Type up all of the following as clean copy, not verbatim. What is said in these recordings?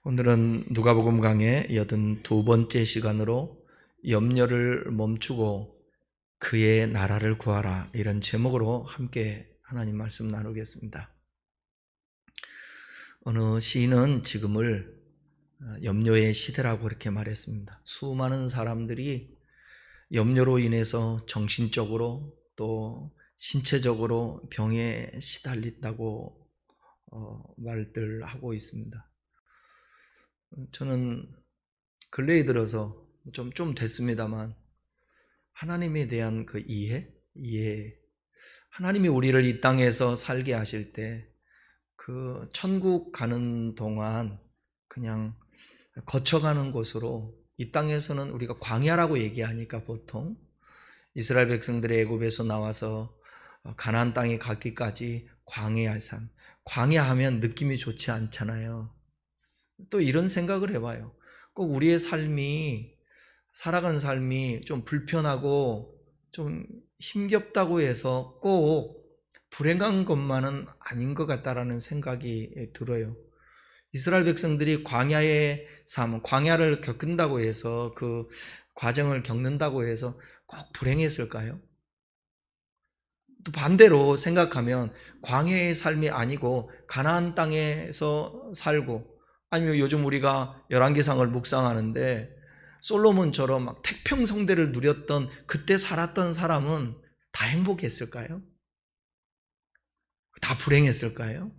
오늘은 누가복음 강의 82번째 시간으로 염려를 멈추고 그의 나라를 구하라, 이런 제목으로 함께 하나님 말씀 나누겠습니다. 어느 시인은 지금을 염려의 시대라고 그렇게 말했습니다. 수많은 사람들이 염려로 인해서 정신적으로 또 신체적으로 병에 시달린다고 말들 하고 있습니다. 저는 근래에 들어서 좀 됐습니다만 하나님에 대한 그 이해, 하나님이 우리를 이 땅에서 살게 하실 때 그 천국 가는 동안 그냥 거쳐가는 곳으로, 이 땅에서는 우리가 광야라고 얘기하니까 보통 이스라엘 백성들이 애굽에서 나와서 가나안 땅에 가기까지 광야의 삶, 광야하면 느낌이 좋지 않잖아요. 또 이런 생각을 해봐요. 꼭 우리의 삶이, 살아가는 삶이 좀 불편하고 좀 힘겹다고 해서 꼭 불행한 것만은 아닌 것 같다라는 생각이 들어요. 이스라엘 백성들이 광야의 삶, 광야를 겪는다고 해서, 그 과정을 겪는다고 해서 꼭 불행했을까요? 또 반대로 생각하면 광야의 삶이 아니고 가나안 땅에서 살고, 아니면 요즘 우리가 열왕기상을 묵상하는데 솔로몬처럼 막 태평성대를 누렸던 그때 살았던 사람은 다 행복했을까요? 다 불행했을까요?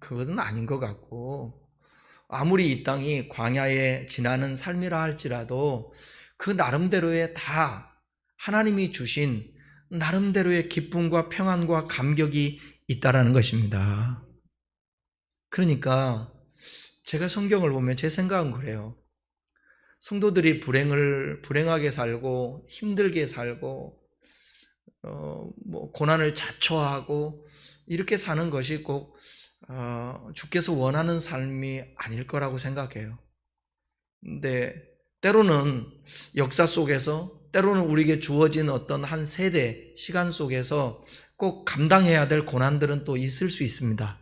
그것은 아닌 것 같고, 아무리 이 땅이 광야에 지나는 삶이라 할지라도 그 나름대로의 다 하나님이 주신 나름대로의 기쁨과 평안과 감격이 있다라는 것입니다. 그러니까 제가 성경을 보면 제 생각은 그래요. 성도들이 불행하게 살고 힘들게 살고 고난을 자초하고 이렇게 사는 것이 꼭 주께서 원하는 삶이 아닐 거라고 생각해요. 근데 때로는 역사 속에서, 때로는 우리에게 주어진 어떤 한 세대 시간 속에서 꼭 감당해야 될 고난들은 또 있을 수 있습니다.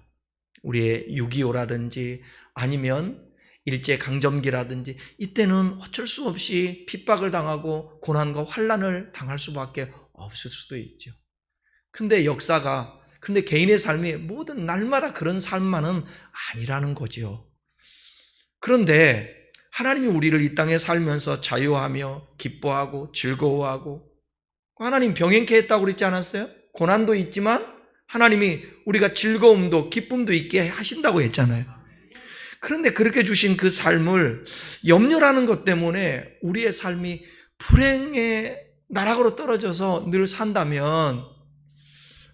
우리의 6.25라든지 아니면 일제강점기라든지, 이때는 어쩔 수 없이 핍박을 당하고 고난과 환난을 당할 수밖에 없을 수도 있죠. 근데 근데 개인의 삶이 모든 날마다 그런 삶만은 아니라는 거죠. 그런데 하나님이 우리를 이 땅에 살면서 자유하며 기뻐하고 즐거워하고, 하나님 병행케 했다고 그랬지 않았어요? 고난도 있지만 하나님이 우리가 즐거움도 기쁨도 있게 하신다고 했잖아요. 그런데 그렇게 주신 그 삶을 염려라는 것 때문에 우리의 삶이 불행의 나락으로 떨어져서 늘 산다면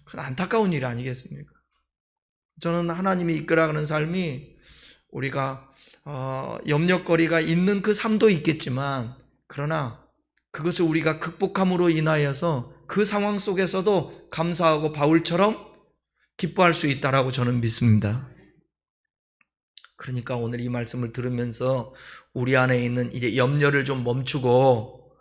그건 안타까운 일 아니겠습니까? 저는 하나님이 이끌어가는 삶이 우리가 염려거리가 있는 그 삶도 있겠지만, 그러나 그것을 우리가 극복함으로 인하여서 그 상황 속에서도 감사하고 바울처럼 기뻐할 수 있다라고 저는 믿습니다. 그러니까 오늘 이 말씀을 들으면서 우리 안에 있는 이제 염려를 좀 멈추고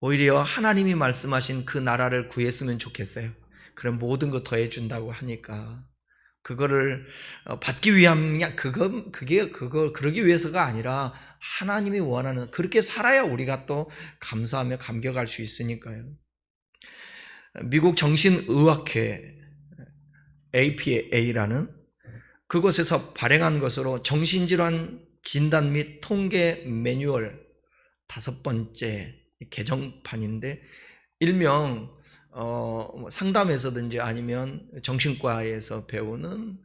오히려 하나님이 말씀하신 그 나라를 구했으면 좋겠어요. 그럼 모든 거 더해준다고 하니까 그거를 받기 위함, 그러기 위해서가 아니라 하나님이 원하는, 그렇게 살아야 우리가 또 감사하며 감격할 수 있으니까요. 미국 정신의학회 APA라는 그곳에서 발행한 것으로 정신질환 진단 및 통계 매뉴얼 5번째 개정판인데, 일명 상담에서든지 아니면 정신과에서 배우는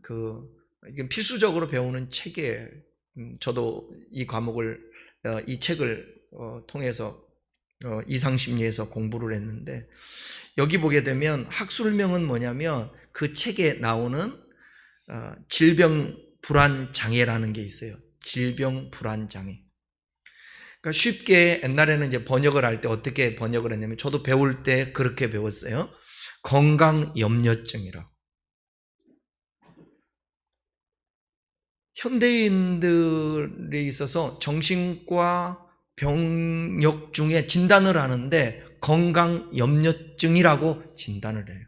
필수적으로 배우는 책이에요. 저도 이 과목을, 이 책을 통해서 이상심리에서 공부를 했는데, 여기 보게 되면 학술명은 뭐냐면 그 책에 나오는 질병 불안 장애라는 게 있어요. 질병 불안 장애. 그러니까 쉽게 옛날에는 이제 번역을 할 때 어떻게 번역을 했냐면, 저도 배울 때 그렇게 배웠어요. 건강 염려증이라고. 현대인들에 있어서 정신과 병력 중에 진단을 하는데 건강 염려증이라고 진단을 해요.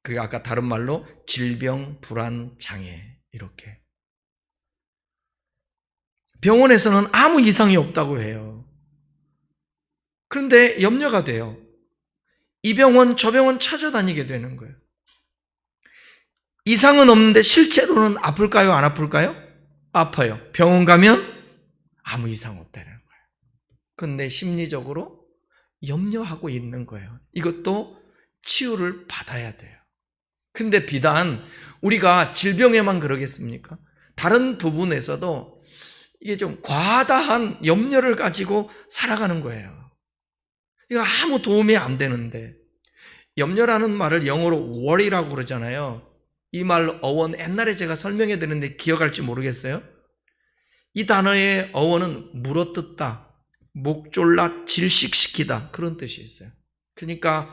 그게 아까 다른 말로 질병 불안 장애, 이렇게. 병원에서는 아무 이상이 없다고 해요. 그런데 염려가 돼요. 이 병원 저 병원 찾아다니게 되는 거예요. 이상은 없는데 실제로는 아플까요? 안 아플까요? 아파요. 병원 가면 아무 이상 없다는 거예요. 그런데 심리적으로 염려하고 있는 거예요. 이것도 치유를 받아야 돼요. 근데 비단 우리가 질병에만 그러겠습니까? 다른 부분에서도 이게 좀 과다한 염려를 가지고 살아가는 거예요. 이거 아무 도움이 안 되는데, 염려라는 말을 영어로 worry라고 그러잖아요. 이 말 어원 옛날에 제가 설명해 드렸는데 기억할지 모르겠어요. 이 단어의 어원은 물어뜯다, 목졸라, 질식시키다, 그런 뜻이 있어요. 그러니까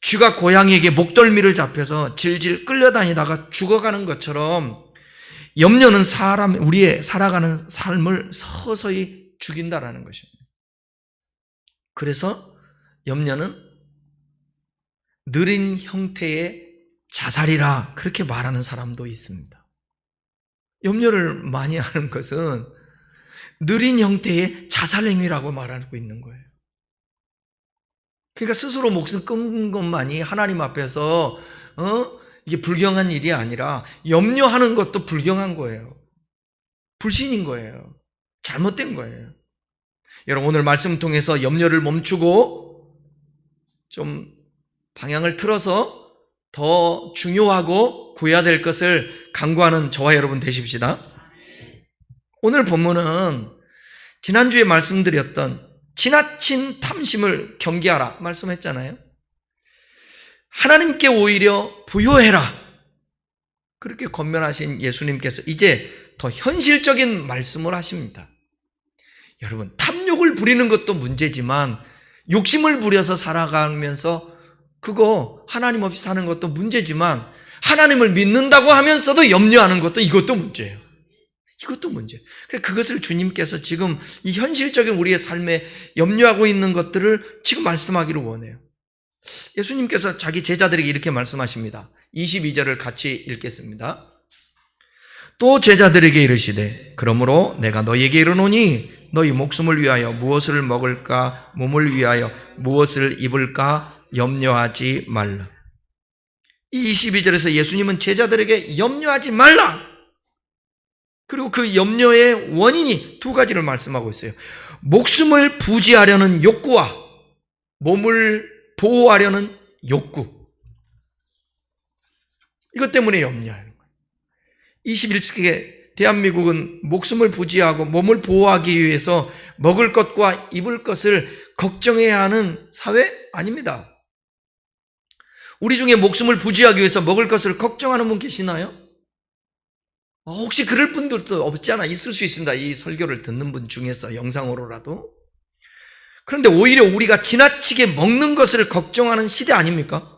쥐가 고양이에게 목덜미를 잡혀서 질질 끌려다니다가 죽어가는 것처럼 염려는 우리의 살아가는 삶을 서서히 죽인다라는 것입니다. 그래서 염려는 느린 형태의 자살이라 그렇게 말하는 사람도 있습니다. 염려를 많이 하는 것은 느린 형태의 자살 행위라고 말하고 있는 거예요. 그러니까 스스로 목숨 끊는 것만이 하나님 앞에서 이게 불경한 일이 아니라 염려하는 것도 불경한 거예요. 불신인 거예요. 잘못된 거예요. 여러분, 오늘 말씀 통해서 염려를 멈추고 좀 방향을 틀어서 더 중요하고 구해야 될 것을 강구하는 저와 여러분 되십시다. 오늘 본문은 지난주에 말씀드렸던 지나친 탐심을 경계하라 말씀했잖아요. 하나님께 오히려 부요해라 그렇게 권면하신 예수님께서 이제 더 현실적인 말씀을 하십니다. 여러분, 탐욕을 부리는 것도 문제지만 욕심을 부려서 살아가면서 그거 하나님 없이 사는 것도 문제지만 하나님을 믿는다고 하면서도 염려하는 것도 이것도 문제예요. 이것도 문제예요. 그것을 주님께서 지금 이 현실적인 우리의 삶에 염려하고 있는 것들을 지금 말씀하기를 원해요. 예수님께서 자기 제자들에게 이렇게 말씀하십니다. 22절을 같이 읽겠습니다. 또 제자들에게 이르시되 그러므로 내가 너희에게 이르노니 너희 목숨을 위하여 무엇을 먹을까, 몸을 위하여 무엇을 입을까 염려하지 말라. 이 22절에서 예수님은 제자들에게 염려하지 말라, 그리고 그 염려의 원인이 두 가지를 말씀하고 있어요. 목숨을 부지하려는 욕구와 몸을 보호하려는 욕구, 이것 때문에 염려하는 거예요. 21세기에 대한민국은 목숨을 부지하고 몸을 보호하기 위해서 먹을 것과 입을 것을 걱정해야 하는 사회 아닙니다. 우리 중에 목숨을 부지하기 위해서 먹을 것을 걱정하는 분 계시나요? 혹시 그럴 분들도 없지 않아 있을 수 있습니다. 이 설교를 듣는 분 중에서 영상으로라도. 그런데 오히려 우리가 지나치게 먹는 것을 걱정하는 시대 아닙니까?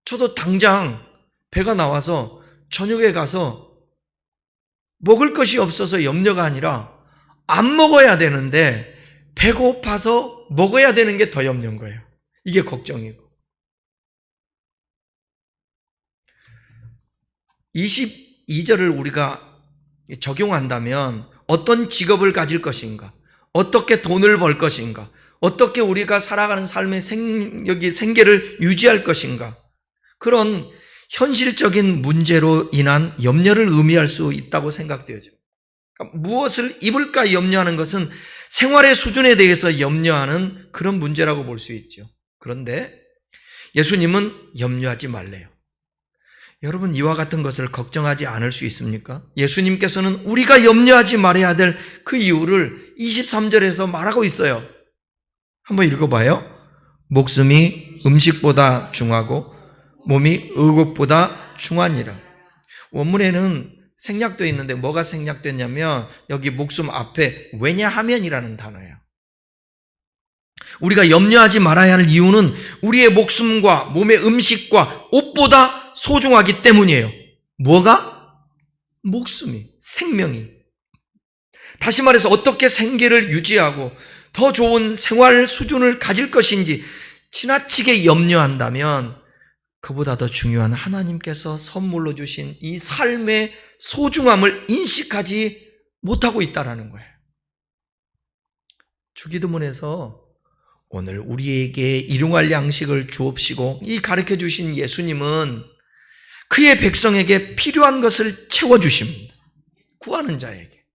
저도 당장 배가 나와서 저녁에 가서 먹을 것이 없어서 염려가 아니라 안 먹어야 되는데 배고파서 먹어야 되는 게 더 염려인 거예요. 이게 걱정이고. 22절을 우리가 적용한다면 어떤 직업을 가질 것인가, 어떻게 돈을 벌 것인가, 어떻게 우리가 살아가는 삶의 생계를 유지할 것인가, 그런 현실적인 문제로 인한 염려를 의미할 수 있다고 생각되어져. 그러니까 무엇을 입을까 염려하는 것은 생활의 수준에 대해서 염려하는 그런 문제라고 볼 수 있죠. 그런데 예수님은 염려하지 말래요. 여러분, 이와 같은 것을 걱정하지 않을 수 있습니까? 예수님께서는 우리가 염려하지 말아야 될 그 이유를 23절에서 말하고 있어요. 한번 읽어봐요. 목숨이 음식보다 중하고 몸이 의복보다 중하니라. 원문에는 생략되어 있는데 뭐가 생략됐냐면 여기 목숨 앞에 왜냐하면이라는 단어예요. 우리가 염려하지 말아야 할 이유는 우리의 목숨과 몸의 음식과 옷보다 소중하기 때문이에요. 뭐가? 목숨이, 생명이. 다시 말해서 어떻게 생계를 유지하고 더 좋은 생활 수준을 가질 것인지 지나치게 염려한다면 그보다 더 중요한 하나님께서 선물로 주신 이 삶의 소중함을 인식하지 못하고 있다라는 거예요. 주기도문에서 오늘 우리에게 일용할 양식을 주옵시고, 이 가르쳐 주신 예수님은 그의 백성에게 필요한 것을 채워주십니다. 구하는 자에게.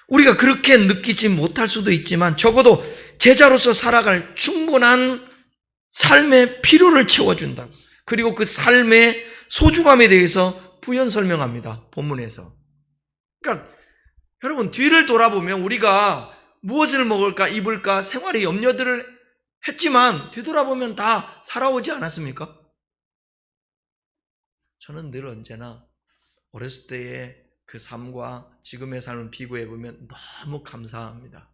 우리가 그렇게 느끼지 못할 수도 있지만 적어도 제자로서 살아갈 충분한 삶의 필요를 채워준다고. 그리고 그 삶의 소중함에 대해서 부연 설명합니다. 본문에서. 그러니까 여러분, 뒤를 돌아보면 우리가 무엇을 먹을까 입을까 생활의 염려들을 했지만 뒤돌아보면 다 살아오지 않았습니까? 저는 늘 언제나 어렸을 때의 그 삶과 지금의 삶을 비교해 보면 너무 감사합니다.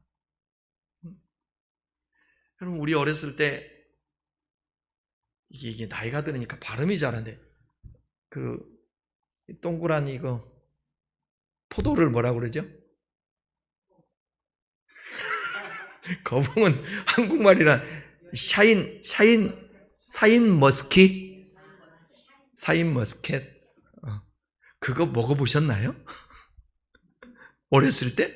여러분, 우리 어렸을 때 이게 나이가 들으니까 발음이 잘한데, 그 동그란 이거 포도를 뭐라 그러죠? 거봉은 한국말이란 샤인 머스켓. 그거 먹어보셨나요? 어렸을 때?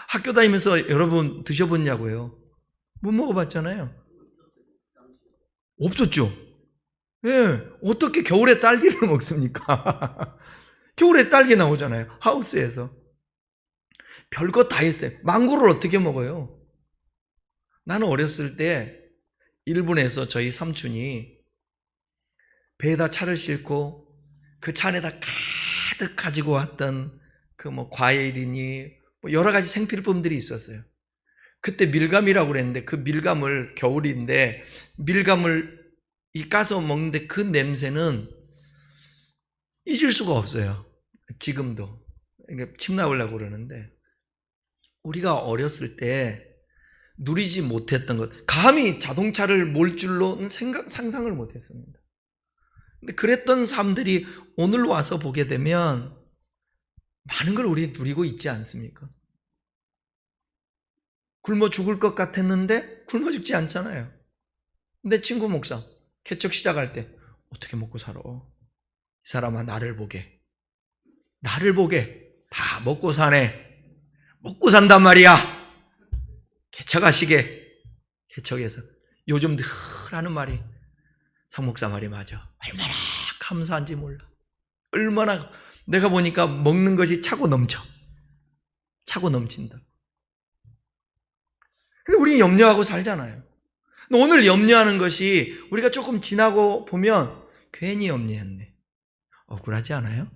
학교 다니면서 여러분 드셔봤냐고요? 못 먹어봤잖아요. 없었죠? 예, 어떻게 겨울에 딸기를 먹습니까? 겨울에 딸기 나오잖아요. 하우스에서. 별거 다 했어요. 망고를 어떻게 먹어요? 나는 어렸을 때 일본에서 저희 삼촌이 배에다 차를 싣고 그 차 안에다 가득 가지고 왔던 그 과일이니 여러 가지 생필품들이 있었어요. 그때 밀감이라고 그랬는데, 그 밀감을, 겨울인데 밀감을 까서 먹는데 그 냄새는 잊을 수가 없어요. 지금도. 침 나오려고 그러는데, 우리가 어렸을 때 누리지 못했던 것, 감히 자동차를 몰 줄로는 상상을 못했습니다. 근데 그랬던 사람들이 오늘 와서 보게 되면 많은 걸 우리 누리고 있지 않습니까? 굶어 죽을 것 같았는데 굶어 죽지 않잖아요. 내 친구 목사 개척 시작할 때 어떻게 먹고 살아? 이 사람아, 나를 보게 다 먹고 사네. 먹고 산단 말이야. 개척하시게. 개척에서 요즘 늘 하는 말이, 성 목사 말이 맞아. 얼마나 감사한지 몰라. 얼마나, 내가 보니까 먹는 것이 차고 넘친다. 근데 우리 염려하고 살잖아요. 근데 오늘 염려하는 것이 우리가 조금 지나고 보면 괜히 염려했네. 억울하지 않아요?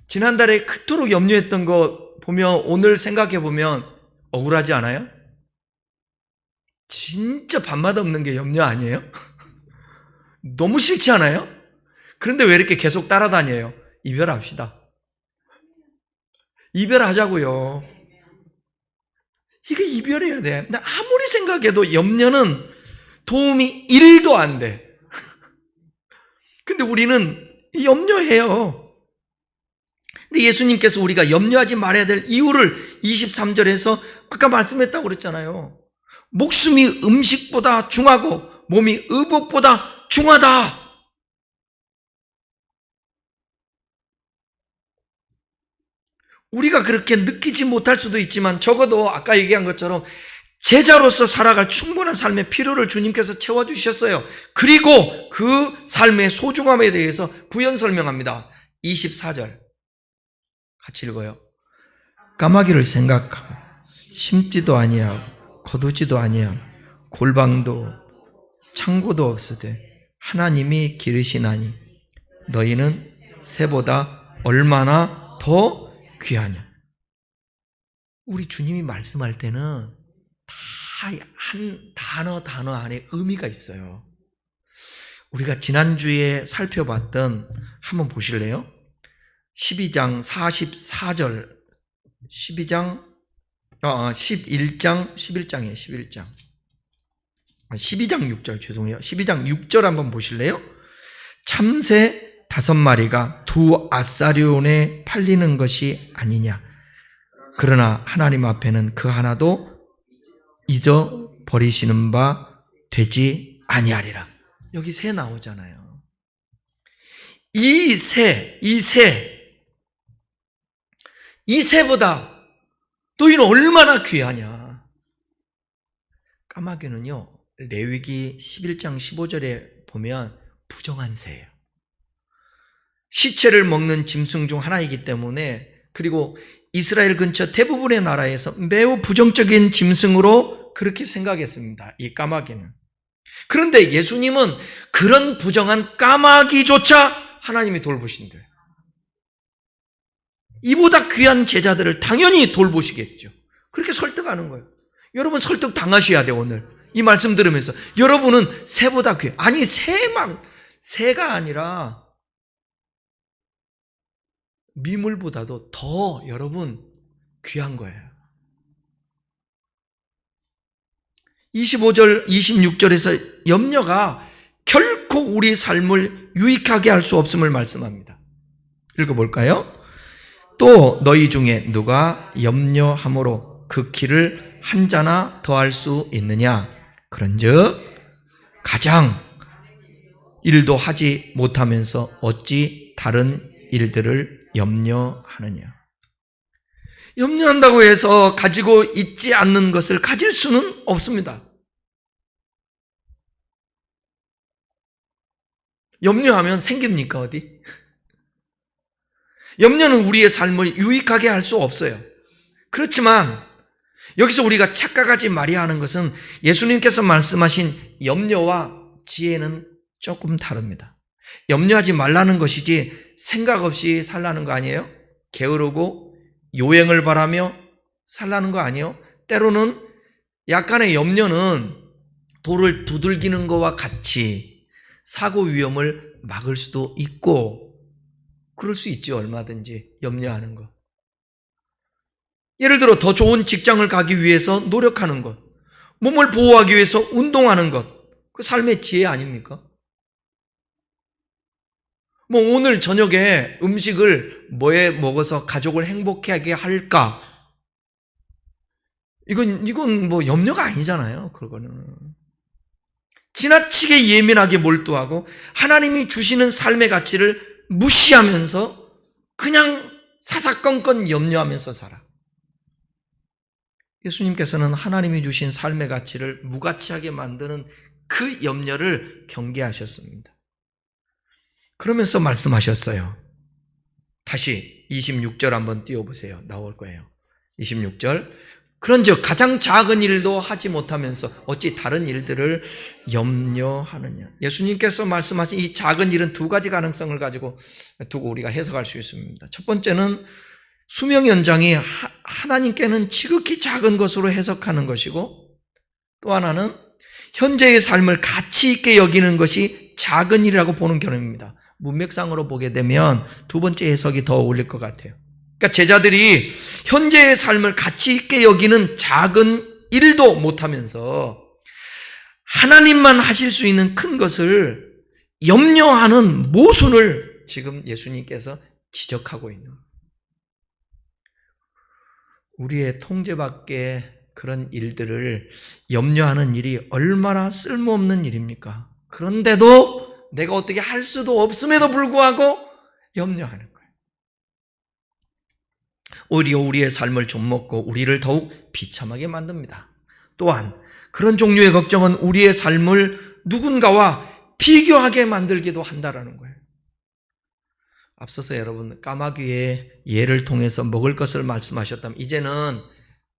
지난달에 그토록 염려했던 거 보면 오늘 생각해 보면 억울하지 않아요? 진짜 밤마다 없는 게 염려 아니에요? 너무 싫지 않아요? 그런데 왜 이렇게 계속 따라다녀요? 이별합시다. 이별하자고요. 이게 이별해야 돼. 근데 아무리 생각해도 염려는 도움이 1도 안 돼. 근데 우리는 염려해요. 근데 예수님께서 우리가 염려하지 말아야 될 이유를 23절에서 아까 말씀했다고 그랬잖아요. 목숨이 음식보다 중하고 몸이 의복보다 중하다. 우리가 그렇게 느끼지 못할 수도 있지만 적어도 아까 얘기한 것처럼 제자로서 살아갈 충분한 삶의 필요를 주님께서 채워주셨어요. 그리고 그 삶의 소중함에 대해서 부연 설명합니다. 24절 같이 읽어요. 까마귀를 생각하고 심지도 아니하고 거두지도 아니하고 골방도 창고도 없으되 하나님이 기르시나니 너희는 새보다 얼마나 더 귀하냐. 우리 주님이 말씀할 때는 다 한 단어 안에 의미가 있어요. 우리가 지난주에 살펴봤던, 한번 보실래요? 12장 44절, 11장 11장 6절, 죄송해요. 12장 6절 한번 보실래요? 참새 5마리가 2아사리온에 팔리는 것이 아니냐. 그러나 하나님 앞에는 그 하나도 잊어버리시는 바 되지 아니하리라. 여기 새 나오잖아요. 이 새보다 너희는 얼마나 귀하냐. 까마귀는요, 레위기 11장 15절에 보면 부정한 새예요. 시체를 먹는 짐승 중 하나이기 때문에, 그리고 이스라엘 근처 대부분의 나라에서 매우 부정적인 짐승으로 그렇게 생각했습니다, 이 까마귀는. 그런데 예수님은 그런 부정한 까마귀조차 하나님이 돌보신대요. 이보다 귀한 제자들을 당연히 돌보시겠죠. 그렇게 설득하는 거예요. 여러분 설득 당하셔야 돼요. 오늘 이 말씀 들으면서 여러분은 새보다 귀해. 아니 새가 아니라 미물보다도 더 여러분 귀한 거예요. 25절 26절에서 염려가 결코 우리 삶을 유익하게 할 수 없음을 말씀합니다. 읽어볼까요? 또 너희 중에 누가 염려함으로 그 키를 한 자나 더할 수 있느냐? 그런즉 가장 일도 하지 못하면서 어찌 다른 일들을 염려하느냐? 염려한다고 해서 가지고 있지 않는 것을 가질 수는 없습니다. 염려하면 생깁니까 어디? 염려는 우리의 삶을 유익하게 할 수 없어요. 그렇지만 여기서 우리가 착각하지 말아야 하는 것은 예수님께서 말씀하신 염려와 지혜는 조금 다릅니다. 염려하지 말라는 것이지 생각 없이 살라는 거 아니에요? 게으르고 요행을 바라며 살라는 거 아니에요? 때로는 약간의 염려는 돌을 두들기는 것과 같이 사고 위험을 막을 수도 있고 그럴 수 있죠. 얼마든지 염려하는 것. 예를 들어 더 좋은 직장을 가기 위해서 노력하는 것, 몸을 보호하기 위해서 운동하는 것, 그 삶의 지혜 아닙니까? 뭐 오늘 저녁에 음식을 뭐에 먹어서 가족을 행복하게 할까? 이건 뭐 염려가 아니잖아요. 그거는 지나치게 예민하게 몰두하고 하나님이 주시는 삶의 가치를 무시하면서 그냥 사사건건 염려하면서 살아. 예수님께서는 하나님이 주신 삶의 가치를 무가치하게 만드는 그 염려를 경계하셨습니다. 그러면서 말씀하셨어요. 다시 26절 한번 띄워보세요. 나올 거예요. 26절. 그런즉 가장 작은 일도 하지 못하면서 어찌 다른 일들을 염려하느냐. 예수님께서 말씀하신 이 작은 일은 두 가지 가능성을 가지고 두고 우리가 해석할 수 있습니다. 첫 번째는 수명 연장이 하나님께는 지극히 작은 것으로 해석하는 것이고, 또 하나는 현재의 삶을 가치 있게 여기는 것이 작은 일이라고 보는 견해입니다. 문맥상으로 보게 되면 두 번째 해석이 더 어울릴 것 같아요. 그러니까 제자들이 현재의 삶을 가치 있게 여기는 작은 일도 못하면서 하나님만 하실 수 있는 큰 것을 염려하는 모순을 지금 예수님께서 지적하고 있는 거예요. 우리의 통제 밖에 그런 일들을 염려하는 일이 얼마나 쓸모없는 일입니까? 그런데도 내가 어떻게 할 수도 없음에도 불구하고 염려하는 거예요. 오히려 우리의 삶을 좀먹고 우리를 더욱 비참하게 만듭니다. 또한 그런 종류의 걱정은 우리의 삶을 누군가와 비교하게 만들기도 한다라는 거예요. 앞서서 여러분 까마귀의 예를 통해서 먹을 것을 말씀하셨다면 이제는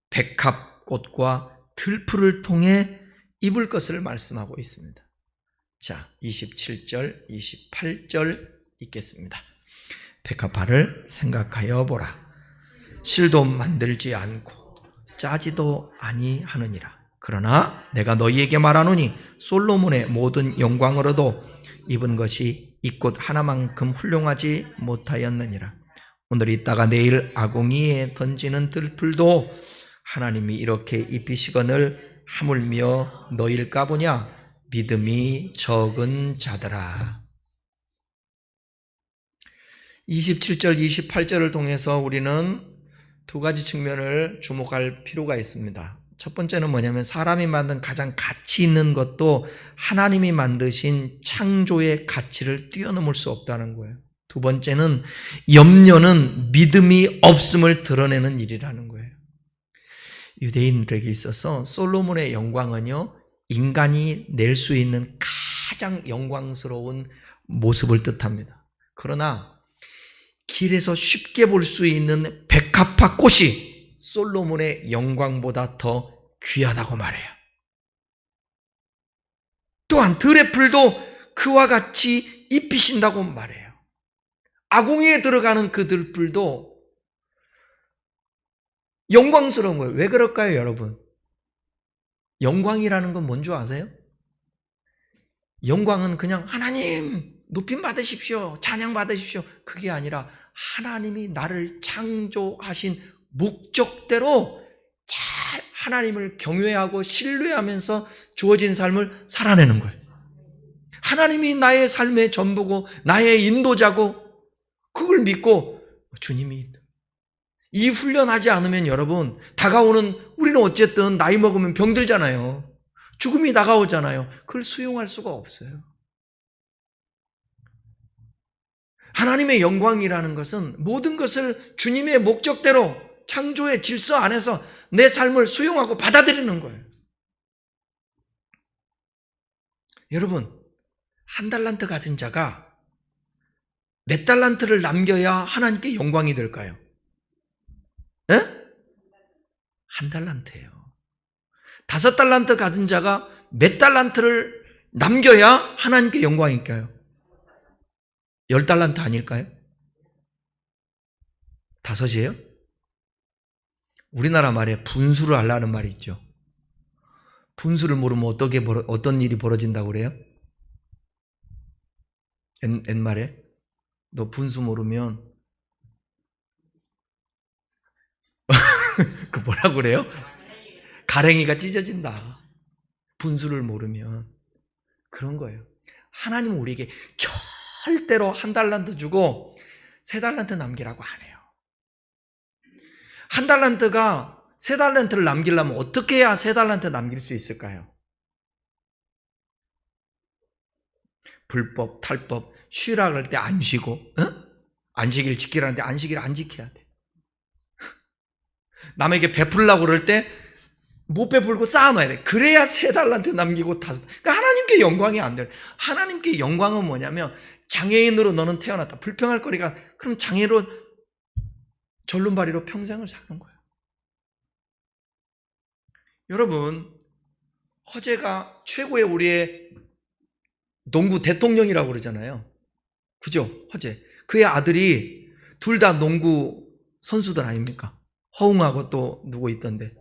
백합꽃과 들풀을 통해 입을 것을 말씀하고 있습니다. 자, 27절, 28절 읽겠습니다. 백합화를 생각하여 보라. 실도 만들지 않고 짜지도 아니하느니라. 그러나 내가 너희에게 말하노니 솔로몬의 모든 영광으로도 입은 것이 이 꽃 하나만큼 훌륭하지 못하였느니라. 오늘 있다가 내일 아궁이에 던지는 들풀도 하나님이 이렇게 입히시거늘 하물며 너희일까 보냐. 믿음이 적은 자들아. 27절, 28절을 통해서 우리는 두 가지 측면을 주목할 필요가 있습니다. 첫 번째는 뭐냐면 사람이 만든 가장 가치 있는 것도 하나님이 만드신 창조의 가치를 뛰어넘을 수 없다는 거예요. 두 번째는 염려는 믿음이 없음을 드러내는 일이라는 거예요. 유대인들에게 있어서 솔로몬의 영광은요, 인간이 낼 수 있는 가장 영광스러운 모습을 뜻합니다. 그러나 길에서 쉽게 볼 수 있는 백합화 꽃이 솔로몬의 영광보다 더 귀하다고 말해요. 또한 들의 풀도 그와 같이 잎이신다고 말해요. 아궁이에 들어가는 그 들풀도 영광스러운 거예요. 왜 그럴까요, 여러분? 영광이라는 건 뭔 줄 아세요? 영광은 그냥 하나님 높임 받으십시오, 찬양 받으십시오, 그게 아니라 하나님이 나를 창조하신 목적대로 잘 하나님을 경외하고 신뢰하면서 주어진 삶을 살아내는 거예요. 하나님이 나의 삶의 전부고 나의 인도자고 그걸 믿고 주님이 이 훈련하지 않으면 여러분 다가오는 우리는 어쨌든 나이 먹으면 병들잖아요. 죽음이 다가오잖아요. 그걸 수용할 수가 없어요. 하나님의 영광이라는 것은 모든 것을 주님의 목적대로 창조의 질서 안에서 내 삶을 수용하고 받아들이는 거예요. 여러분, 한 달란트 가진 자가 몇 달란트를 남겨야 하나님께 영광이 될까요? 에? 한 달란트예요. 5달란트 가진 자가 몇 달란트를 남겨야 하나님께 영광일까요? 10달란트 아닐까요? 5이에요? 우리나라 말에 분수를 하려는 말이 있죠. 분수를 모르면 어떤 일이 벌어진다고 그래요? 옛말에 너 분수 모르면 그 뭐라고 그래요? 가랭이가 찢어진다. 분수를 모르면. 그런 거예요. 하나님은 우리에게 절대로 1달란트 주고 3달란트 남기라고 안 해요. 1달란트가 3달란트를 남기려면 어떻게 해야 3달란트 남길 수 있을까요? 불법, 탈법, 쉬라 그럴 때 안 쉬고, 안식일 지키라는데 안식일 안 지켜야 돼. 남에게 베풀려고 그럴 때 못 베풀고 쌓아놔야 돼. 그래야 3달란트 남기고 5. 그러니까 하나님께 영광이 안 돼. 하나님께 영광은 뭐냐면 장애인으로 너는 태어났다. 불평할 거리가 그럼 장애로 절름발이로 평생을 사는 거예요. 여러분, 허재가 최고의 우리의 농구 대통령이라고 그러잖아요. 그죠? 허재. 그의 아들이 둘 다 농구 선수들 아닙니까? 허웅하고 또 누구 있던데?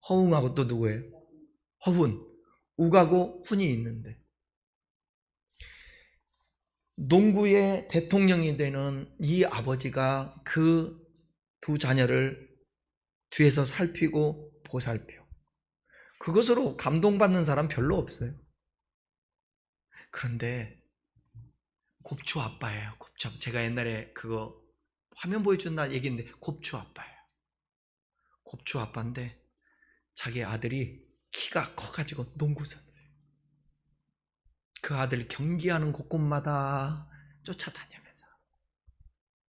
허웅하고 또 누구예요? 허훈. 우가고 훈이 있는데 농구의 대통령이 되는 이 아버지가 그 두 자녀를 뒤에서 살피고 보살펴. 그것으로 감동받는 사람 별로 없어요. 그런데 곱추 아빠예요. 곱추 아빠. 제가 옛날에 그거 화면 보여준다 얘기했는데 곱추 아빠예요. 곱추 아빠인데 자기 아들이 키가 커가지고 농구 선수예요. 그 아들 경기하는 곳곳마다 쫓아다니면서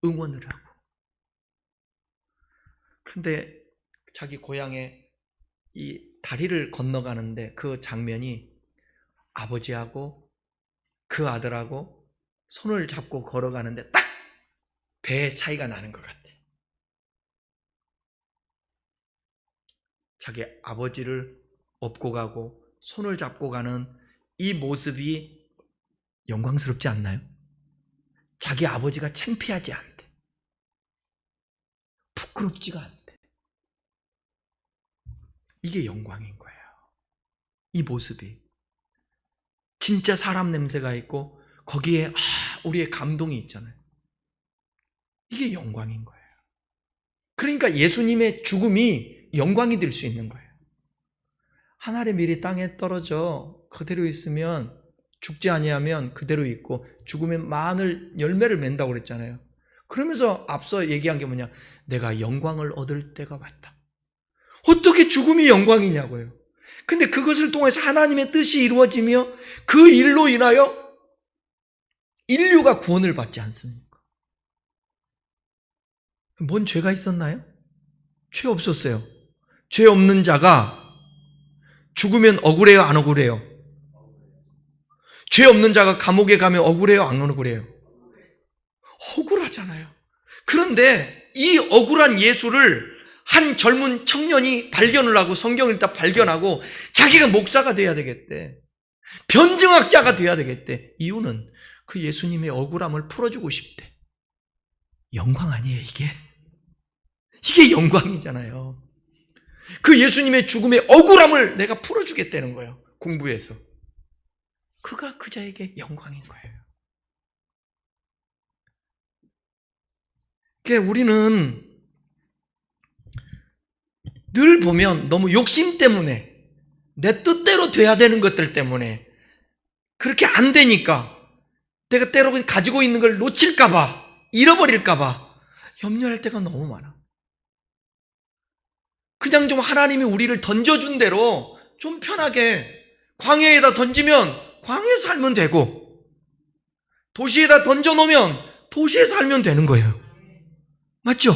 응원을 하고. 그런데 자기 고향에 이 다리를 건너가는데 그 장면이 아버지하고 그 아들하고 손을 잡고 걸어가는데 딱 배의 차이가 나는 것 같아. 자기 아버지를 업고 가고 손을 잡고 가는 이 모습이 영광스럽지 않나요? 자기 아버지가 창피하지 않대. 부끄럽지가 않대. 이게 영광인 거예요. 이 모습이. 진짜 사람 냄새가 있고 거기에 우리의 감동이 있잖아요. 이게 영광인 거예요. 그러니까 예수님의 죽음이 영광이 될 수 있는 거예요. 한 알의 밀이 땅에 떨어져 그대로 있으면 죽지 아니하면 그대로 있고 죽으면 많은 열매를 맺는다고 그랬잖아요. 그러면서 앞서 얘기한 게 뭐냐? 내가 영광을 얻을 때가 왔다. 어떻게 죽음이 영광이냐고요. 근데 그것을 통해서 하나님의 뜻이 이루어지며 그 일로 인하여 인류가 구원을 받지 않습니까? 뭔 죄가 있었나요? 죄 없었어요. 죄 없는 자가 죽으면 억울해요, 안 억울해요? 죄 없는 자가 감옥에 가면 억울해요, 안 억울해요? 억울하잖아요. 그런데 이 억울한 예수를 한 젊은 청년이 발견을 하고 성경을 일단 발견하고 자기가 목사가 돼야 되겠대. 변증학자가 돼야 되겠대. 이유는 그 예수님의 억울함을 풀어주고 싶대. 영광 아니에요, 이게? 이게 영광이잖아요. 그 예수님의 죽음의 억울함을 내가 풀어주겠다는 거예요. 공부해서. 그가 그자에게 영광인 거예요. 그러니까 우리는 늘 보면 너무 욕심 때문에 내 뜻대로 돼야 되는 것들 때문에 그렇게 안 되니까 내가 때로 가지고 있는 걸 놓칠까봐 잃어버릴까봐 염려할 때가 너무 많아. 그냥 좀 하나님이 우리를 던져준 대로 좀 편하게 광야에다 던지면 광야에 살면 되고 도시에다 던져놓으면 도시에 살면 되는 거예요. 맞죠?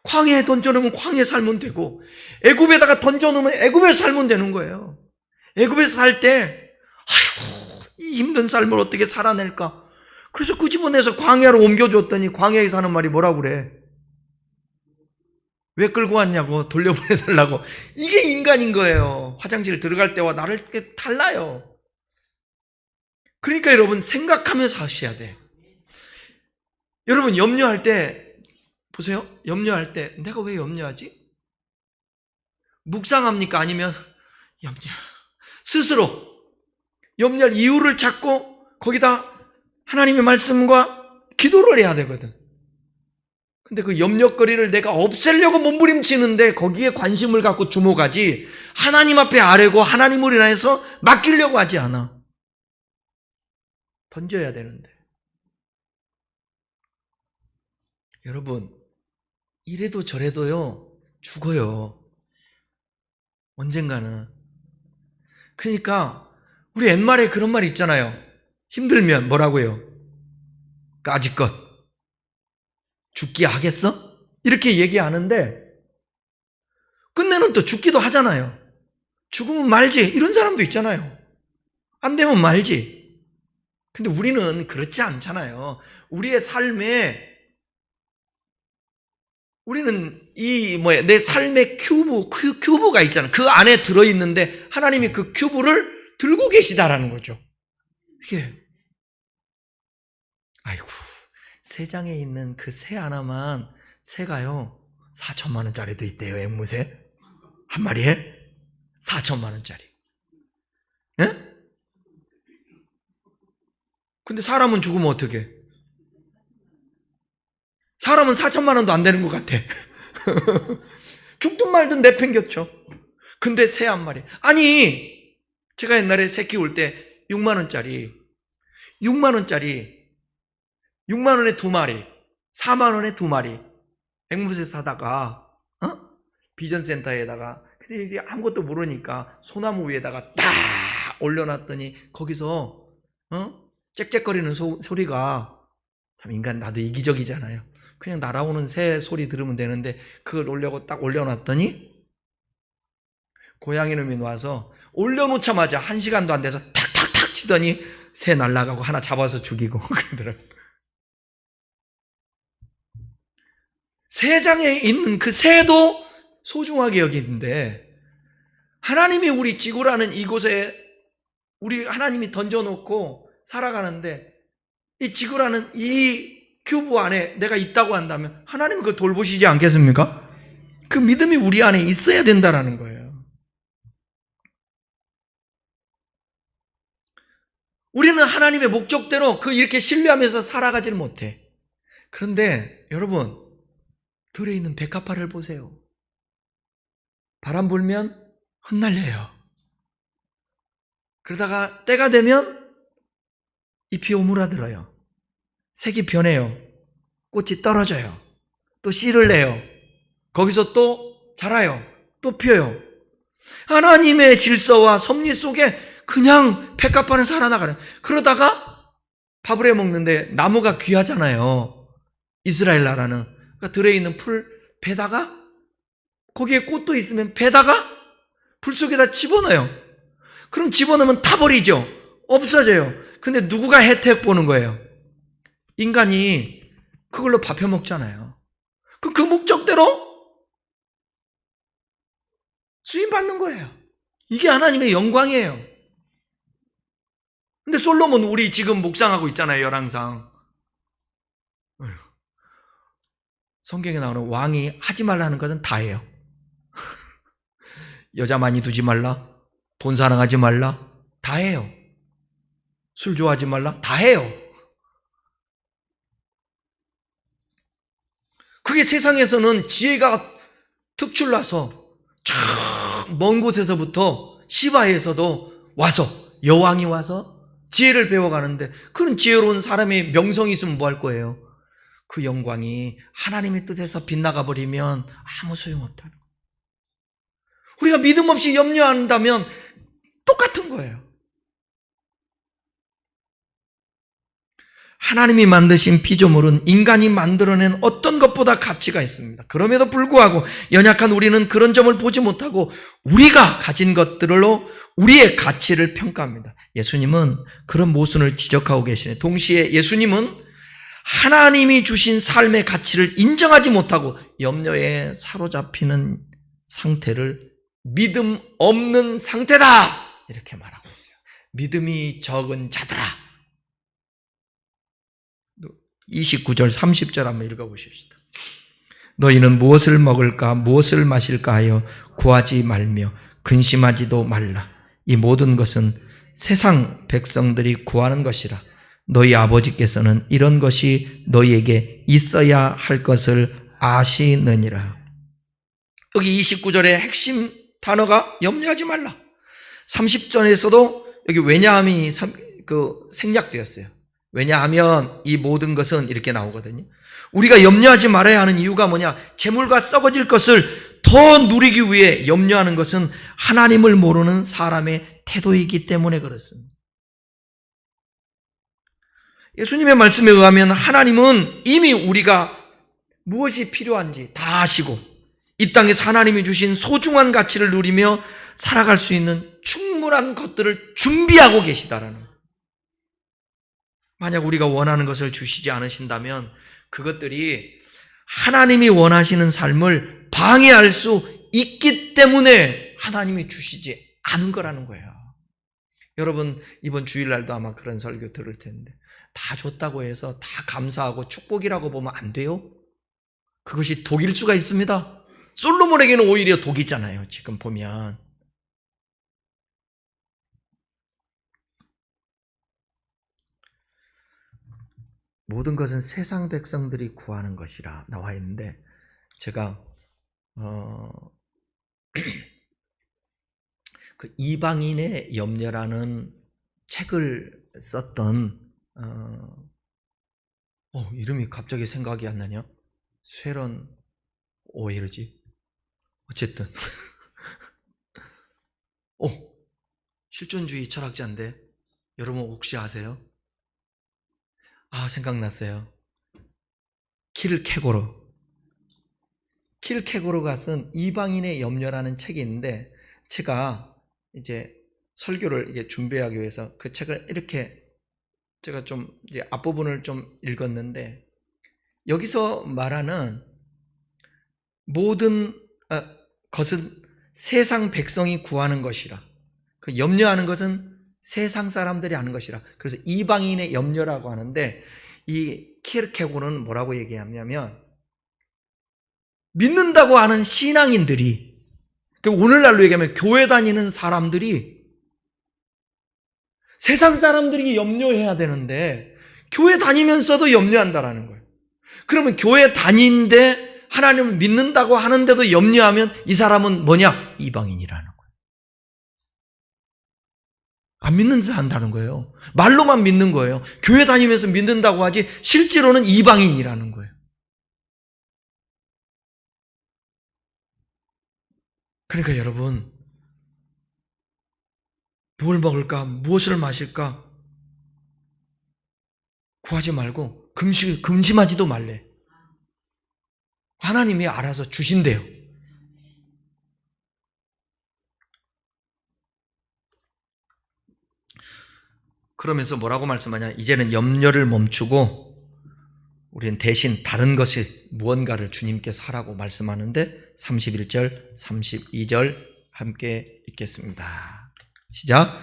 광야에 던져놓으면 광야에 살면 되고 애굽에다가 던져놓으면 애굽에 살면 되는 거예요. 애굽에서 살 때 아이고 이 힘든 삶을 어떻게 살아낼까? 그래서 끄집어내서 광야로 옮겨줬더니 광야에 사는 말이 뭐라고 그래? 왜 끌고 왔냐고 돌려보내달라고. 이게 인간인 거예요. 화장실 들어갈 때와 나를 달라요. 그러니까 여러분 생각하면서 하셔야 돼. 여러분 염려할 때 보세요. 염려할 때 내가 왜 염려하지? 묵상합니까? 아니면 염려 스스로 염려할 이유를 찾고 거기다 하나님의 말씀과 기도를 해야 되거든. 근데 그 염려거리를 내가 없애려고 몸부림치는데 거기에 관심을 갖고 주목하지 하나님 앞에 아뢰고 하나님을 인해서 맡기려고 하지 않아. 던져야 되는데. 여러분 이래도 저래도요 죽어요. 언젠가는. 그러니까 우리 옛말에 그런 말 있잖아요. 힘들면 뭐라고요? 까짓것 죽기 하겠어? 이렇게 얘기하는데 끝내는 또 죽기도 하잖아요. 죽으면 말지 이런 사람도 있잖아요. 안 되면 말지. 근데 우리는 그렇지 않잖아요. 우리의 삶에 우리는 내 삶의 큐브가 있잖아요. 그 안에 들어있는데 하나님이 그 큐브를 들고 계시다라는 거죠. 이게 아이고 새장에 있는 그 새 하나만 새가요 4천만 원짜리도 있대요. 앵무새 한 마리에 4천만 원짜리. 예? 근데 사람은 죽으면 어떻게? 사람은 4천만 원도 안 되는 것 같아. 죽든 말든 내팽겼죠. 근데 새 한 마리. 아니 제가 옛날에 새 키울 때 6만 원짜리 6만 원에 2마리 4만 원에 2마리 앵무새 사다가 비전센터에다가 근데 이제 아무것도 모르니까 소나무 위에다가 딱 올려놨더니 거기서 짹짹거리는 소리가 참 인간 나도 이기적이잖아요. 그냥 날아오는 새 소리 들으면 되는데 그걸 올려고 딱 올려놨더니 고양이 놈이 와서 올려놓자마자 1시간도 안 돼서 탁탁탁 치더니 새 날아가고 하나 잡아서 죽이고 그러더라고요. 새장에 있는 그 새도 소중하게 여기는데 하나님이 우리 지구라는 이곳에 우리 하나님이 던져놓고 살아가는데 이 지구라는 이 큐브 안에 내가 있다고 한다면 하나님이 그걸 돌보시지 않겠습니까? 그 믿음이 우리 안에 있어야 된다는 거예요. 우리는 하나님의 목적대로 이렇게 신뢰하면서 살아가지를 못해. 그런데 여러분 들에 있는 백합화를 보세요. 바람 불면 흩날려요. 그러다가 때가 되면 잎이 오므라들어요. 색이 변해요. 꽃이 떨어져요. 또 씨를 내요. 거기서 또 자라요. 또 피어요. 하나님의 질서와 섭리 속에 그냥 백합화는 살아나가는. 그러다가 밥을 해 먹는데 나무가 귀하잖아요. 이스라엘 나라는. 그러니까 들에 있는 풀 베다가 거기에 꽃도 있으면 베다가 불 속에다 집어넣어요. 그럼 집어넣으면 타버리죠. 없어져요. 근데 누구가 혜택 보는 거예요? 인간이 그걸로 밥 해 먹잖아요. 그 목적대로 쓰임 받는 거예요. 이게 하나님의 영광이에요. 근데 솔로몬 우리 지금 묵상하고 있잖아요. 열왕상. 성경에 나오는 왕이 하지 말라는 것은 다 해요. 여자 많이 두지 말라, 돈 사랑하지 말라, 다 해요. 술 좋아하지 말라, 다 해요. 그게 세상에서는 지혜가 특출나서 먼 곳에서부터 시바에서도 와서 여왕이 와서 지혜를 배워가는데 그런 지혜로운 사람의 명성이 있으면 뭐 할 거예요? 그 영광이 하나님의 뜻에서 빗나가 버리면 아무 소용없다는 거예요. 우리가 믿음 없이 염려한다면 똑같은 거예요. 하나님이 만드신 피조물은 인간이 만들어낸 어떤 것보다 가치가 있습니다. 그럼에도 불구하고 연약한 우리는 그런 점을 보지 못하고 우리가 가진 것들로 우리의 가치를 평가합니다. 예수님은 그런 모순을 지적하고 계시네요. 동시에 예수님은 하나님이 주신 삶의 가치를 인정하지 못하고 염려에 사로잡히는 상태를 믿음 없는 상태다 이렇게 말하고 있어요. 믿음이 적은 자들아. 29절 30절 한번 읽어보십시다. 너희는 무엇을 먹을까 무엇을 마실까 하여 구하지 말며 근심하지도 말라. 이 모든 것은 세상 백성들이 구하는 것이라. 너희 아버지께서는 이런 것이 너희에게 있어야 할 것을 아시느니라. 여기 29절의 핵심 단어가 염려하지 말라. 30절에서도 여기 왜냐함이 생략되었어요. 왜냐하면 이 모든 것은 이렇게 나오거든요. 우리가 염려하지 말아야 하는 이유가 뭐냐? 재물과 썩어질 것을 더 누리기 위해 염려하는 것은 하나님을 모르는 사람의 태도이기 때문에 그렇습니다. 예수님의 말씀에 의하면 하나님은 이미 우리가 무엇이 필요한지 다 아시고 이 땅에서 하나님이 주신 소중한 가치를 누리며 살아갈 수 있는 충분한 것들을 준비하고 계시다라는 거예요. 만약 우리가 원하는 것을 주시지 않으신다면 그것들이 하나님이 원하시는 삶을 방해할 수 있기 때문에 하나님이 주시지 않은 거라는 거예요. 여러분 이번 주일날도 아마 그런 설교 들을 텐데 다 줬다고 해서 다 감사하고 축복이라고 보면 안 돼요. 그것이 독일 수가 있습니다. 솔로몬에게는 오히려 독이잖아요. 지금 보면 모든 것은 세상 백성들이 구하는 것이라 나와 있는데 제가 그 이방인의 염려라는 책을 썼던 이름이 갑자기 생각이 안 나냐? 쇠런 왜 이러지? 어쨌든 실존주의 철학자인데 여러분 혹시 아세요? 생각났어요. 킬케고르가 쓴 이방인의 염려라는 책이 있는데 제가 이제 설교를 이게 준비하기 위해서 그 책을 이렇게 제가 좀 이제 앞부분을 좀 읽었는데 여기서 말하는 모든 것은 세상 백성이 구하는 것이라. 그 염려하는 것은 세상 사람들이 하는 것이라. 그래서 이방인의 염려라고 하는데 이 키르케고르는 뭐라고 얘기하냐면 믿는다고 하는 신앙인들이 오늘날로 얘기하면 교회 다니는 사람들이 세상 사람들이 염려해야 되는데 교회 다니면서도 염려한다라는 거예요. 그러면 교회 다니는데 하나님을 믿는다고 하는데도 염려하면 이 사람은 뭐냐? 이방인이라는 거예요. 안 믿는 듯 한다는 거예요. 말로만 믿는 거예요. 교회 다니면서 믿는다고 하지 실제로는 이방인이라는 거예요. 그러니까 여러분 무엇을 먹을까? 무엇을 마실까? 구하지 말고 금심하지도 말래. 하나님이 알아서 주신대요. 그러면서 뭐라고 말씀하냐? 이제는 염려를 멈추고 우리는 대신 다른 것이 무언가를 주님께서 하라고 말씀하는데 31절, 32절 함께 읽겠습니다. 시작.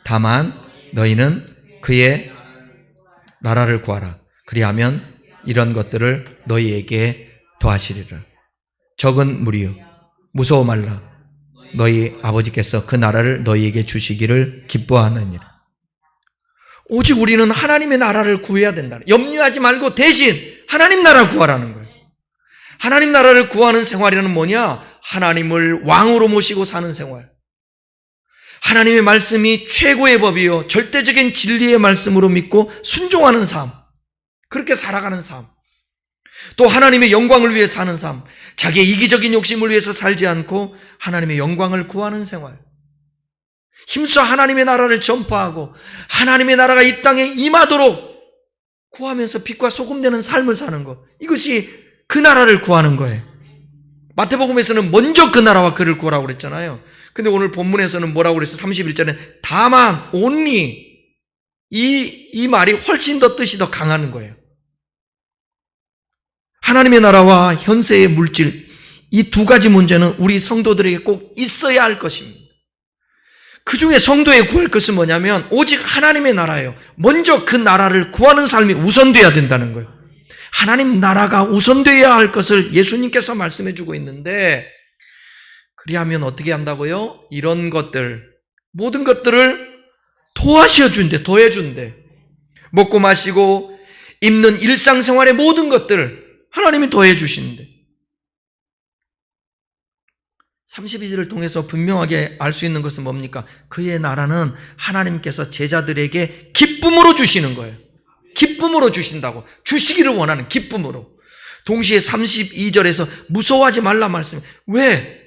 다만 너희는 그의 나라를 구하라. 그리하면 이런 것들을 너희에게 더하시리라. 적은 무리여 무서워 말라. 너희 아버지께서 그 나라를 너희에게 주시기를 기뻐하느니라. 오직 우리는 하나님의 나라를 구해야 된다. 염려하지 말고 대신 하나님 나라 구하라는 거예요. 하나님 나라를 구하는 생활이라는 뭐냐? 하나님을 왕으로 모시고 사는 생활. 하나님의 말씀이 최고의 법이요 절대적인 진리의 말씀으로 믿고 순종하는 삶. 그렇게 살아가는 삶. 또 하나님의 영광을 위해 사는 삶. 자기의 이기적인 욕심을 위해서 살지 않고 하나님의 영광을 구하는 생활. 힘써 하나님의 나라를 전파하고 하나님의 나라가 이 땅에 임하도록 구하면서 빛과 소금 되는 삶을 사는 것. 이것이 그 나라를 구하는 거예요. 마태복음에서는 먼저 그 나라와 그를 구하라고 그랬잖아요. 근데 오늘 본문에서는 뭐라고 그랬어요? 31절에 다만 only 이 말이 훨씬 더 뜻이 더 강한 거예요. 하나님의 나라와 현세의 물질, 이 두 가지 문제는 우리 성도들에게 꼭 있어야 할 것입니다. 그 중에 성도의 구할 것은 뭐냐면 오직 하나님의 나라예요. 먼저 그 나라를 구하는 삶이 우선돼야 된다는 거예요. 하나님 나라가 우선돼야 할 것을 예수님께서 말씀해 주고 있는데 그리하면 어떻게 한다고요? 이런 것들, 모든 것들을 도와셔 준대, 더해 준대. 먹고 마시고 입는 일상생활의 모든 것들을 하나님이 더해 주시는데 32절을 통해서 분명하게 알 수 있는 것은 뭡니까? 그의 나라는 하나님께서 제자들에게 기쁨으로 주시는 거예요. 기쁨으로 주신다고. 주시기를 원하는 기쁨으로. 동시에 32절에서 무서워하지 말라 말씀. 왜?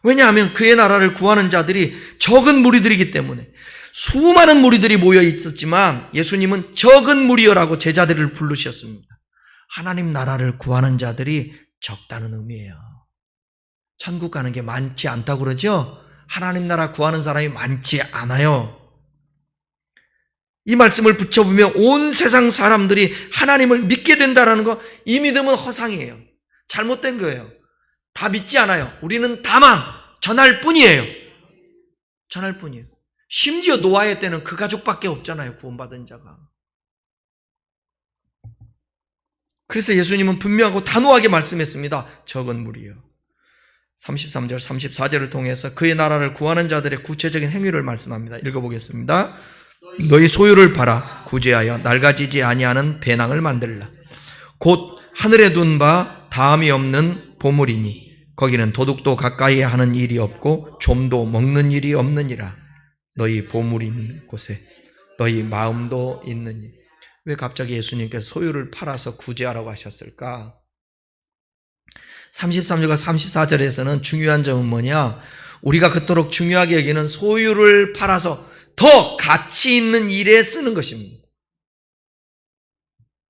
왜냐하면 그의 나라를 구하는 자들이 적은 무리들이기 때문에. 수많은 무리들이 모여 있었지만 예수님은 적은 무리여라고 제자들을 부르셨습니다. 하나님 나라를 구하는 자들이 적다는 의미예요. 천국 가는 게 많지 않다고 그러죠? 하나님 나라 구하는 사람이 많지 않아요. 이 말씀을 붙여보면 온 세상 사람들이 하나님을 믿게 된다는 거, 이 믿음은 허상이에요. 잘못된 거예요. 다 믿지 않아요. 우리는 다만 전할 뿐이에요. 전할 뿐이에요. 심지어 노아의 때는 그 가족밖에 없잖아요. 구원받은 자가. 그래서 예수님은 분명하고 단호하게 말씀했습니다. 적은 무리요. 33절, 34절을 통해서 그의 나라를 구하는 자들의 구체적인 행위를 말씀합니다. 읽어보겠습니다. 너희 소유를 팔아 구제하여 낡아지지 아니하는 배낭을 만들라. 곧 하늘에 둔 바 다함이 없는 보물이니 거기는 도둑도 가까이 하는 일이 없고 좀도 먹는 일이 없느니라. 너희 보물이 있는 곳에 너희 마음도 있느니. 왜 갑자기 예수님께서 소유를 팔아서 구제하라고 하셨을까? 33절과 34절에서는 중요한 점은 뭐냐? 우리가 그토록 중요하게 여기는 소유를 팔아서 더 가치 있는 일에 쓰는 것입니다.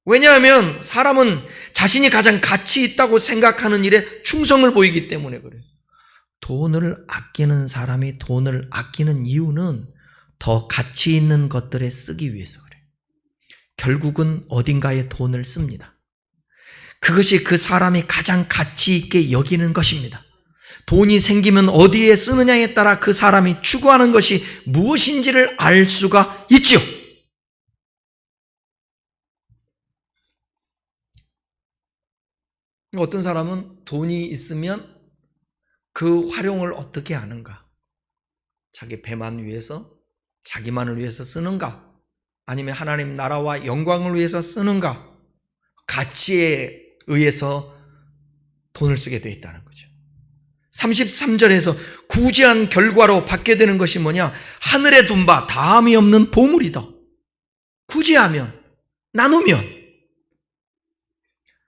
왜냐하면 사람은 자신이 가장 가치 있다고 생각하는 일에 충성을 보이기 때문에 그래요. 돈을 아끼는 사람이 돈을 아끼는 이유는 더 가치 있는 것들에 쓰기 위해서 그래요. 결국은 어딘가에 돈을 씁니다. 그것이 그 사람이 가장 가치 있게 여기는 것입니다. 돈이 생기면 어디에 쓰느냐에 따라 그 사람이 추구하는 것이 무엇인지를 알 수가 있죠. 어떤 사람은 돈이 있으면 그 활용을 어떻게 하는가? 자기 배만 위해서, 자기만을 위해서 쓰는가? 아니면 하나님 나라와 영광을 위해서 쓰는가? 가치에 의해서 돈을 쓰게 되어 있다는 거죠. 33절에서 구제한 결과로 받게 되는 것이 뭐냐? 하늘에 둔 바 다함이 없는 보물이다. 구제하면, 나누면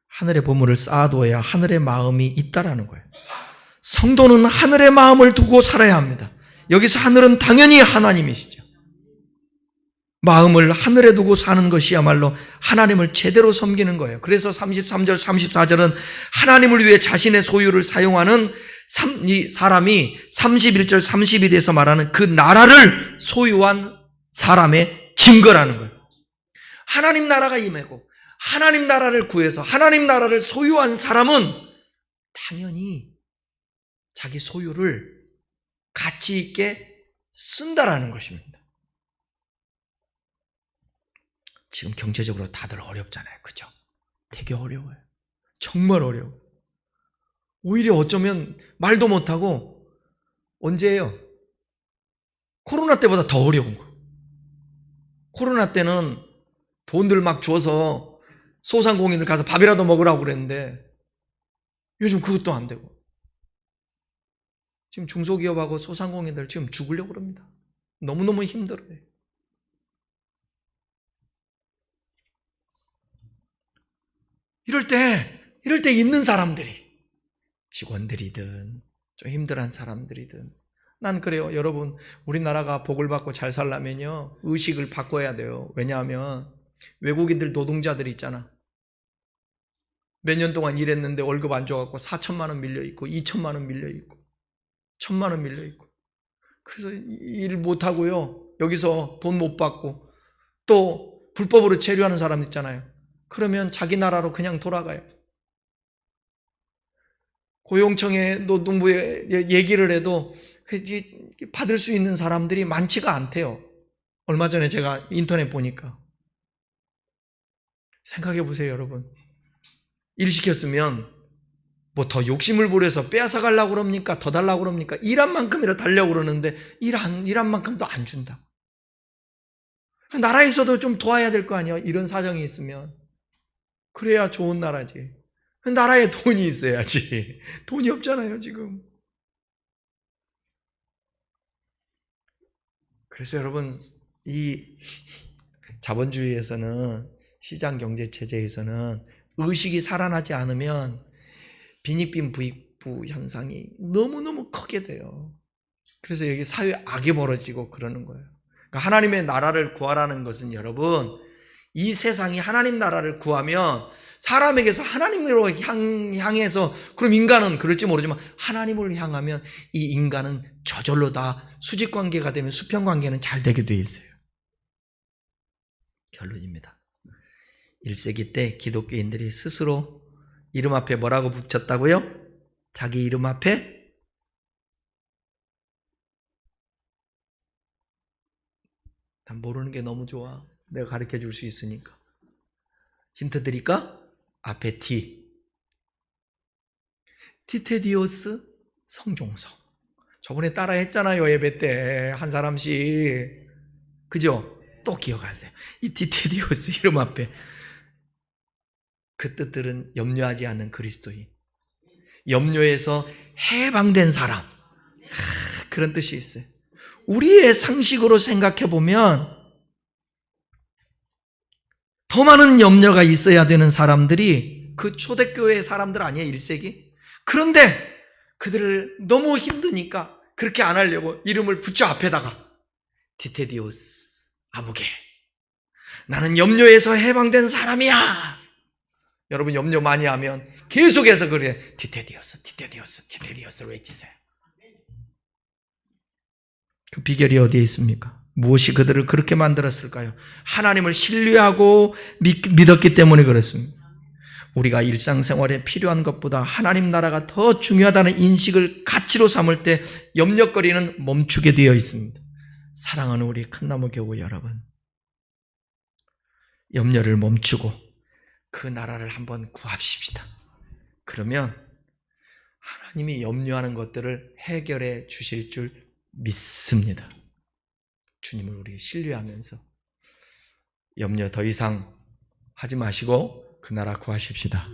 하늘의 보물을 쌓아두어야 하늘의 마음이 있다라는 거예요. 성도는 하늘의 마음을 두고 살아야 합니다. 여기서 하늘은 당연히 하나님이시죠. 마음을 하늘에 두고 사는 것이야말로 하나님을 제대로 섬기는 거예요. 그래서 33절, 34절은 하나님을 위해 자신의 소유를 사용하는 이 사람이 31절, 32절에서 말하는 그 나라를 소유한 사람의 증거라는 거예요. 하나님 나라가 임하고 하나님 나라를 구해서 하나님 나라를 소유한 사람은 당연히 자기 소유를 가치 있게 쓴다라는 것입니다. 지금 경제적으로 다들 어렵잖아요. 그죠? 되게 어려워요. 정말 어려워요. 오히려 어쩌면 말도 못하고 언제예요? 코로나 때보다 더 어려운 거. 코로나 때는 돈들 막 줘서 소상공인들 가서 밥이라도 먹으라고 그랬는데 요즘 그것도 안 되고 지금 중소기업하고 소상공인들 지금 죽으려고 그럽니다. 너무너무 힘들어요. 이럴 때 있는 사람들이 직원들이든 좀 힘들한 사람들이든 난 그래요. 여러분 우리나라가 복을 받고 잘 살려면요 의식을 바꿔야 돼요. 왜냐하면 외국인들 노동자들 있잖아. 몇 년 동안 일했는데 월급 안 줘갖고 4천만 원 밀려있고 2천만 원 밀려있고 1,000만 원 밀려있고 그래서 일 못하고요 여기서 돈 못 받고 또 불법으로 체류하는 사람 있잖아요. 그러면 자기 나라로 그냥 돌아가요. 고용청에 노동부에 얘기를 해도 받을 수 있는 사람들이 많지가 않대요. 얼마 전에 제가 인터넷 보니까. 생각해 보세요, 여러분. 일 시켰으면 뭐 더 욕심을 부려서 빼앗아 가려고 그럽니까? 더 달라고 그럽니까? 일한 만큼이라 달려고 그러는데 일한 만큼도 안 준다. 나라에서도 좀 도와야 될 거 아니에요? 이런 사정이 있으면. 그래야 좋은 나라지. 나라에 돈이 있어야지. 돈이 없잖아요, 지금. 그래서 여러분, 이 자본주의에서는, 시장 경제 체제에서는 의식이 살아나지 않으면 빈익빈 부익부 현상이 너무너무 크게 돼요. 그래서 여기 사회 악이 벌어지고 그러는 거예요. 그러니까 하나님의 나라를 구하라는 것은 여러분, 이 세상이 하나님 나라를 구하면 사람에게서 하나님으로 향해서 그럼 인간은 그럴지 모르지만 하나님을 향하면 이 인간은 저절로 다 수직관계가 되면 수평관계는 잘 되게 돼 있어요. 결론입니다. 1세기 때 기독교인들이 스스로 이름 앞에 뭐라고 붙였다고요? 자기 이름 앞에 난 모르는 게 너무 좋아. 내가 가르쳐 줄 수 있으니까. 힌트 드릴까? 앞에 티테디오스 성종성. 저번에 따라 했잖아요. 예배 때 한 사람씩. 그죠? 또 기억하세요. 이 티테디오스 이름 앞에 그 뜻들은 염려하지 않는 그리스도인, 염려에서 해방된 사람, 그런 뜻이 있어요. 우리의 상식으로 생각해 보면 더 많은 염려가 있어야 되는 사람들이 그 초대교회 사람들 아니에요, 1세기? 그런데 그들을 너무 힘드니까 그렇게 안 하려고 이름을 붙여 앞에다가 티테디오스 아무개, 나는 염려에서 해방된 사람이야. 여러분 염려 많이 하면 계속해서 그래, 티테디오스를 외치세요. 그 비결이 어디에 있습니까? 무엇이 그들을 그렇게 만들었을까요? 하나님을 신뢰하고 믿었기 때문에 그렇습니다. 우리가 일상생활에 필요한 것보다 하나님 나라가 더 중요하다는 인식을 가치로 삼을 때 염려거리는 멈추게 되어 있습니다. 사랑하는 우리 큰나무 교우 여러분, 염려를 멈추고 그 나라를 한번 구합시다. 그러면 하나님이 염려하는 것들을 해결해 주실 줄 믿습니다. 주님을 우리 신뢰하면서 염려 더 이상 하지 마시고 그 나라 구하십시다.